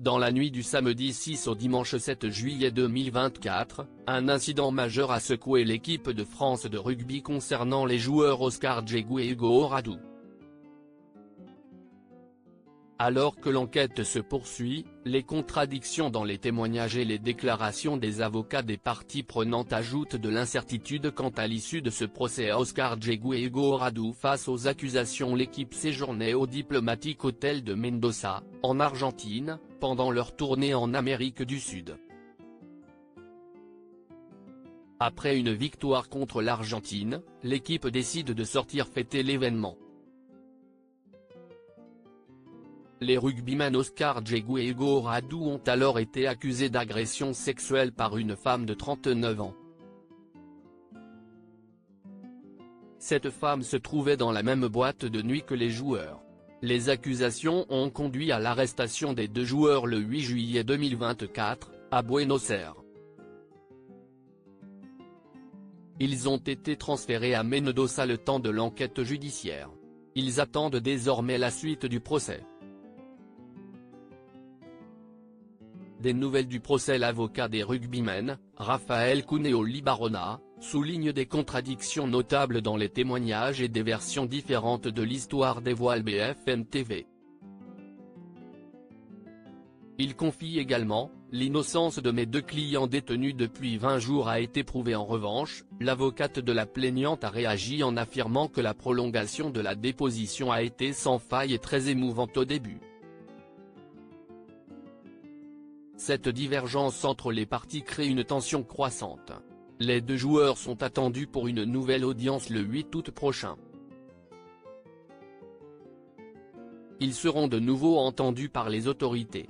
Dans la nuit du samedi 6 au dimanche 7 juillet 2024, un incident majeur a secoué l'équipe de France de rugby concernant les joueurs Oscar Djegou et Hugo Oradou. Alors que l'enquête se poursuit, les contradictions dans les témoignages et les déclarations des avocats des parties prenantes ajoutent de l'incertitude quant à l'issue de ce procès à Oscar Djegou et Hugo Oradou face aux accusations. L'équipe séjournait au diplomatique hôtel de Mendoza, en Argentine, pendant leur tournée en Amérique du Sud. Après une victoire contre l'Argentine, l'équipe décide de sortir fêter l'événement. Les rugbymen Oscar Djegou et Hugo Oradou ont alors été accusés d'agression sexuelle par une femme de 39 ans. Cette femme se trouvait dans la même boîte de nuit que les joueurs. Les accusations ont conduit à l'arrestation des deux joueurs le 8 juillet 2024, à Buenos Aires. Ils ont été transférés à Mendoza le temps de l'enquête judiciaire. Ils attendent désormais la suite du procès. Des nouvelles du procès. L'avocat des rugbymen, Raphaël Cuneo Libarona, souligne des contradictions notables dans les témoignages et des versions différentes de l'histoire, dévoile BFM TV. Il confie également: l'innocence de mes deux clients détenus depuis 20 jours a été prouvée. En revanche, l'avocate de la plaignante a réagi en affirmant que la prolongation de la déposition a été sans faille et très émouvante au début. Cette divergence entre les parties crée une tension croissante. Les deux joueurs sont attendus pour une nouvelle audience le 8 août prochain. Ils seront de nouveau entendus par les autorités.